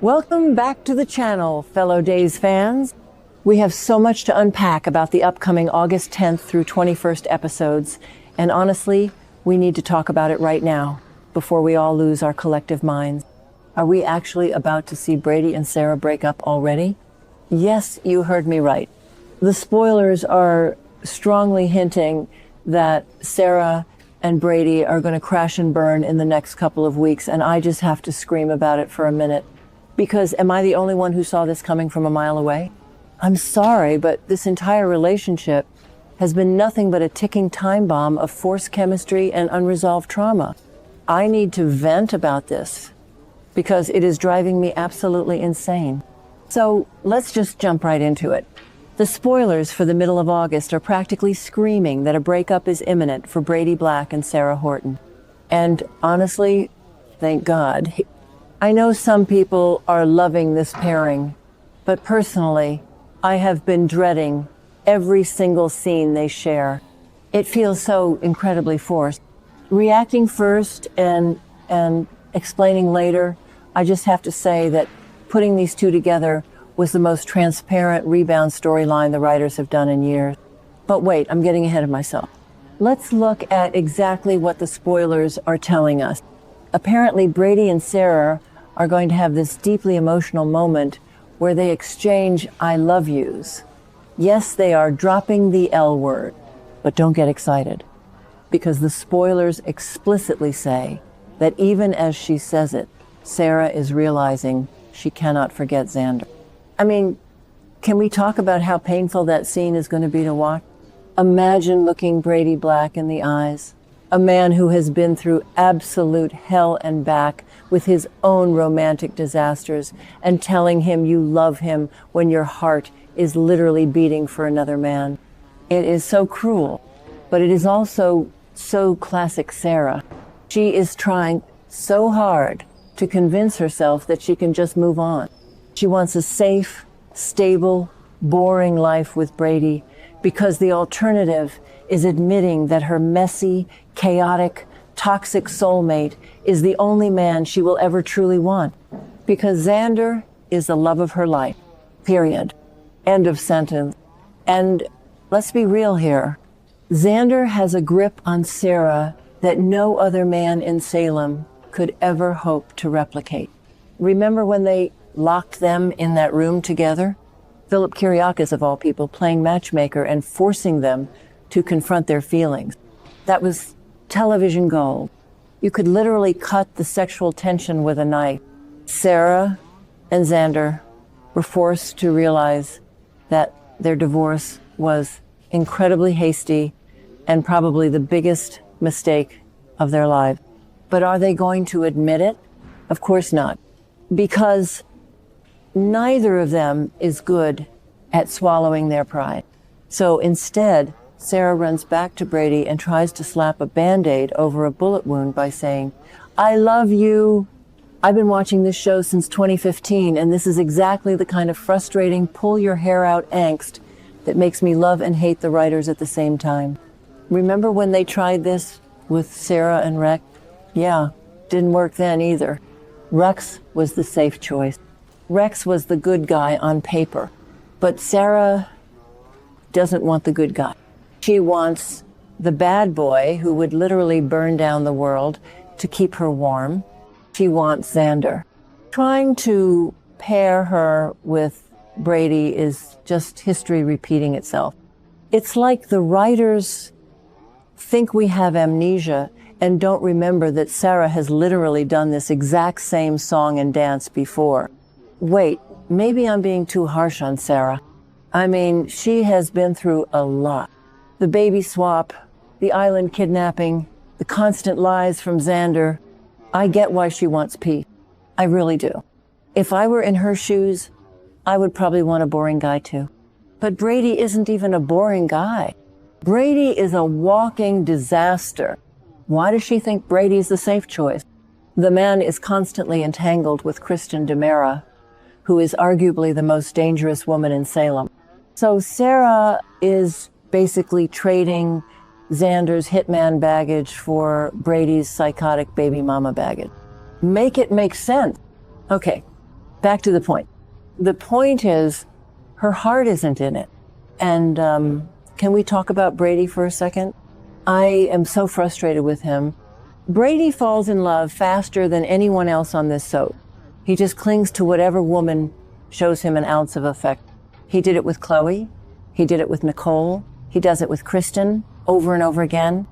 Welcome back to the channel, fellow Days fans. We have so much to unpack about the upcoming August 10th through 21st episodes, and honestly, we need to talk about it right now, before we all lose our collective minds. Are we actually about to see Brady and Sarah break up already? Yes, you heard me right. The spoilers are strongly hinting that Sarah and Brady are going to crash and burn in the next couple of weeks, and I just have to scream about it for a minute. Because am I the only one who saw this coming from a mile away? I'm sorry, but this entire relationship has been nothing but a ticking time bomb of forced chemistry and unresolved trauma. I need to vent about this because it is driving me absolutely insane. So let's just jump right into it. The spoilers for the middle of August are practically screaming that a breakup is imminent for Brady Black and Sarah Horton. And honestly, thank God. I know some people are loving this pairing, but personally, I have been dreading every single scene they share. It feels so incredibly forced. Reacting first and explaining later, I just have to say that putting these two together was the most transparent Rebound storyline the writers have done in years. But wait, I'm getting ahead of myself. Let's look at exactly what the spoilers are telling us. Apparently, Brady and Sarah are going to have this deeply emotional moment where they exchange I love yous. Yes, they are dropping the L word, but don't get excited, because the spoilers explicitly say that even as she says it, Sarah is realizing she cannot forget Xander. I mean, can we talk about how painful that scene is going to be to watch? Imagine looking Brady Black in the eyes, a man who has been through absolute hell and back with his own romantic disasters, and telling him you love him when your heart is literally beating for another man. It is so cruel, but it is also so classic Sarah. She is trying so hard to convince herself that she can just move on. She wants a safe, stable, boring life with Brady, because the alternative is admitting that her messy, chaotic, toxic soulmate is the only man she will ever truly want. Because Xander is the love of her life. Period. End of sentence. And let's be real here. Xander has a grip on Sarah that no other man in Salem could ever hope to replicate. Remember when they locked them in that room together? Philip Kiriakis, of all people, playing matchmaker and forcing them to confront their feelings. That was television gold. You could literally cut the sexual tension with a knife. Sarah and Xander were forced to realize that their divorce was incredibly hasty and probably the biggest mistake of their lives. But are they going to admit it? Of course not. Because neither of them is good at swallowing their pride. So instead, Sarah runs back to Brady and tries to slap a Band-Aid over a bullet wound by saying, I love you. I've been watching this show since 2015, and this is exactly the kind of frustrating, pull your hair out angst that makes me love and hate the writers at the same time. Remember when they tried this with Sarah and Rex? Yeah, didn't work then either. Rex was the safe choice. Rex was the good guy on paper, but Sarah doesn't want the good guy. She wants the bad boy who would literally burn down the world to keep her warm. She wants Xander. Trying to pair her with Brady is just history repeating itself. It's like the writers think we have amnesia and don't remember that Sarah has literally done this exact same song and dance before. Wait, maybe I'm being too harsh on Sarah. I mean, she has been through a lot. The baby swap, the island kidnapping, the constant lies from Xander. I get why she wants peace. I really do. If I were in her shoes, I would probably want a boring guy too. But Brady isn't even a boring guy. Brady is a walking disaster. Why does she think Brady's the safe choice? The man is constantly entangled with Kristen DeMera, who is arguably the most dangerous woman in Salem. So Sarah is basically trading Xander's hitman baggage for Brady's psychotic baby mama baggage. Make it make sense. Okay, Back to the point. The point is, her heart isn't in it. And can we talk about Brady for a second? I am so frustrated with him. Brady falls in love faster than anyone else on this soap. He just clings to whatever woman shows him an ounce of affection. He did it with Chloe. He did it with Nicole. He does it with Kristen over and over again.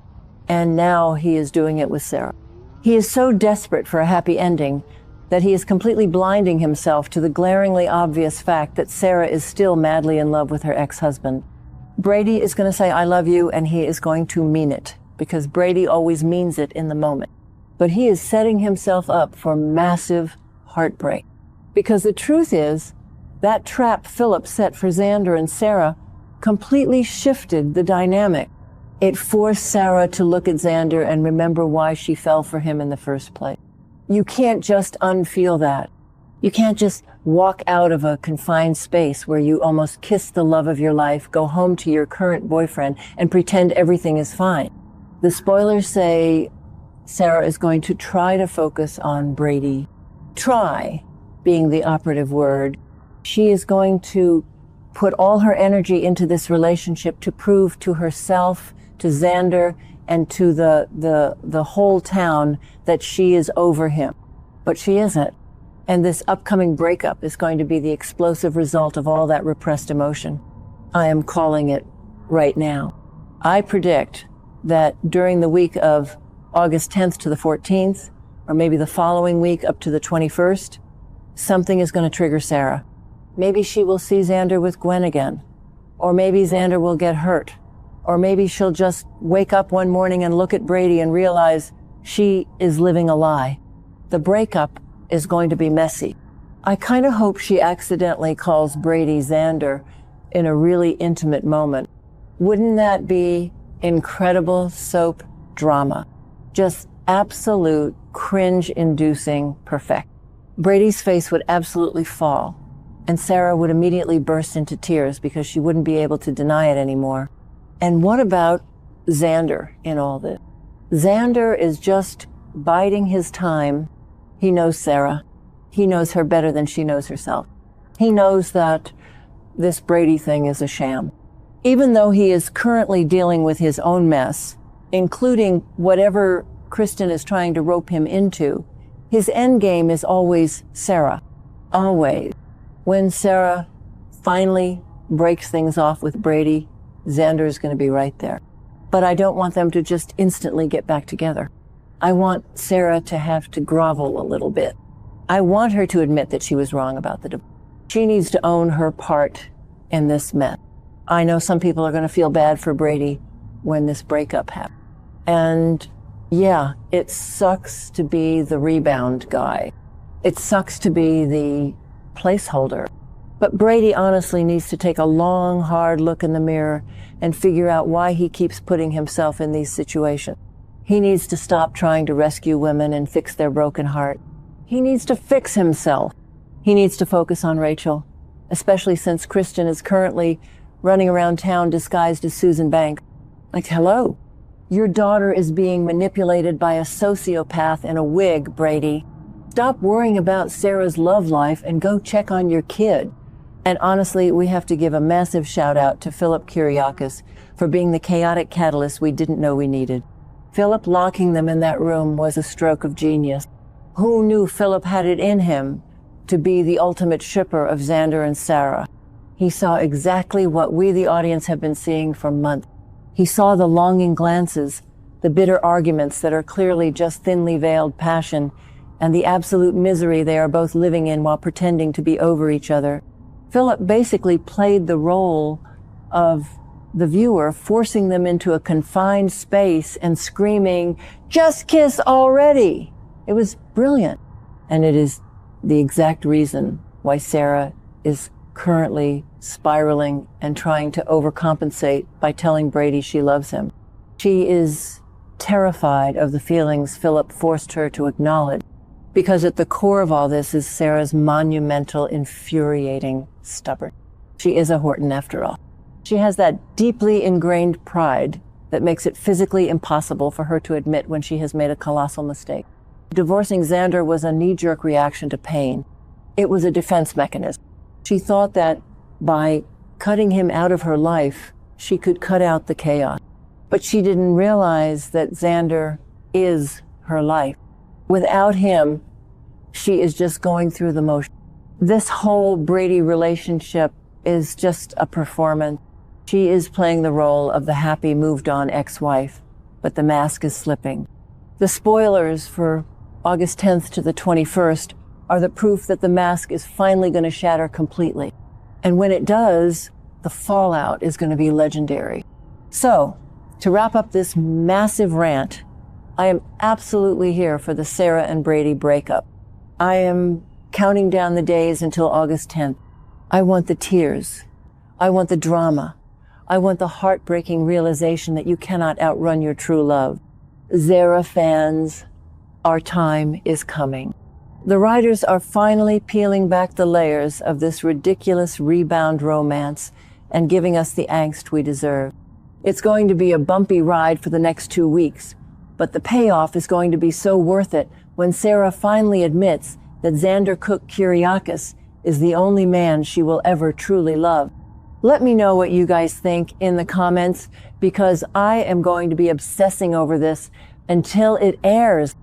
And now he is doing it with Sarah. He is so desperate for a happy ending that he is completely blinding himself to the glaringly obvious fact that Sarah is still madly in love with her ex-husband. Brady is going to say, "I love you," and he is going to mean it, because Brady always means it in the moment. But he is setting himself up for massive heartbreak. Because the truth is, that trap Philip set for Xander and Sarah completely shifted the dynamic. It forced Sarah to look at Xander and remember why she fell for him in the first place. You can't just unfeel that. You can't just walk out of a confined space where you almost kiss the love of your life, go home to your current boyfriend, and pretend everything is fine. The spoilers say Sarah is going to try to focus on Brady. Try being the operative word. She is going to put all her energy into this relationship to prove to herself, to Xander, and to the whole town that she is over him. But she isn't. And this upcoming breakup is going to be the explosive result of all that repressed emotion. I am calling it right now. I predict that during the week of August 10th to the 14th, or maybe the following week up to the 21st, something is going to trigger Sarah. Maybe she will see Xander with Gwen again. Or maybe Xander will get hurt. Or maybe she'll just wake up one morning and look at Brady and realize she is living a lie. The breakup is going to be messy. I kind of hope she accidentally calls Brady Xander in a really intimate moment. Wouldn't that be incredible soap drama? Just absolute cringe-inducing perfect. Brady's face would absolutely fall, and Sarah would immediately burst into tears because she wouldn't be able to deny it anymore. And what about Xander in all this? Xander is just biding his time. He knows Sarah. He knows her better than she knows herself. He knows that this Brady thing is a sham. Even though he is currently dealing with his own mess, including whatever Kristen is trying to rope him into, his end game is always Sarah. Always. When Sarah finally breaks things off with Brady, Xander is going to be right there. But I don't want them to just instantly get back together. I want Sarah to have to grovel a little bit. I want her to admit that she was wrong about the divorce. She needs to own her part in this mess. I know some people are going to feel bad for Brady when this breakup happens. And yeah, it sucks to be the rebound guy. It sucks to be the placeholder. But Brady honestly needs to take a long, hard look in the mirror and figure out why he keeps putting himself in these situations. He needs to stop trying to rescue women and fix their broken heart. He needs to fix himself. He needs to focus on Rachel, especially since Kristen is currently running around town disguised as Susan Banks. Like, hello, your daughter is being manipulated by a sociopath in a wig, Brady. Stop worrying about Sarah's love life and go check on your kid. And honestly, we have to give a massive shout out to Philip Kiriakis for being the chaotic catalyst we didn't know we needed. Philip locking them in that room was a stroke of genius. Who knew Philip had it in him to be the ultimate shipper of Xander and Sarah? He saw exactly what we, the audience, have been seeing for months. He saw the longing glances, the bitter arguments that are clearly just thinly veiled passion, and the absolute misery they are both living in while pretending to be over each other. Philip basically played the role of the viewer, forcing them into a confined space and screaming, "Just kiss already!" It was brilliant. And it is the exact reason why Sarah is currently spiraling and trying to overcompensate by telling Brady she loves him. She is terrified of the feelings Philip forced her to acknowledge, because at the core of all this is Sarah's monumental, infuriating stubbornness. She is a Horton after all. She has that deeply ingrained pride that makes it physically impossible for her to admit when she has made a colossal mistake. Divorcing Xander was a knee-jerk reaction to pain. It was a defense mechanism. She thought that by cutting him out of her life, she could cut out the chaos. But she didn't realize that Xander is her life. Without him, she is just going through the motion. This whole Brady relationship is just a performance. She is playing the role of the happy, moved-on ex-wife, but the mask is slipping. The spoilers for August 10th to the 21st are the proof that the mask is finally going to shatter completely. And when it does, the fallout is going to be legendary. So, to wrap up this massive rant, I am absolutely here for the Sarah and Brady breakup. I am counting down the days until August 10th. I want the tears. I want the drama. I want the heartbreaking realization that you cannot outrun your true love. Sarah fans, our time is coming. The writers are finally peeling back the layers of this ridiculous rebound romance and giving us the angst we deserve. It's going to be a bumpy ride for the next 2 weeks, but the payoff is going to be so worth it when Sarah finally admits that Xander Cook Kiriakis is the only man she will ever truly love. Let me know what you guys think in the comments, because I am going to be obsessing over this until it airs.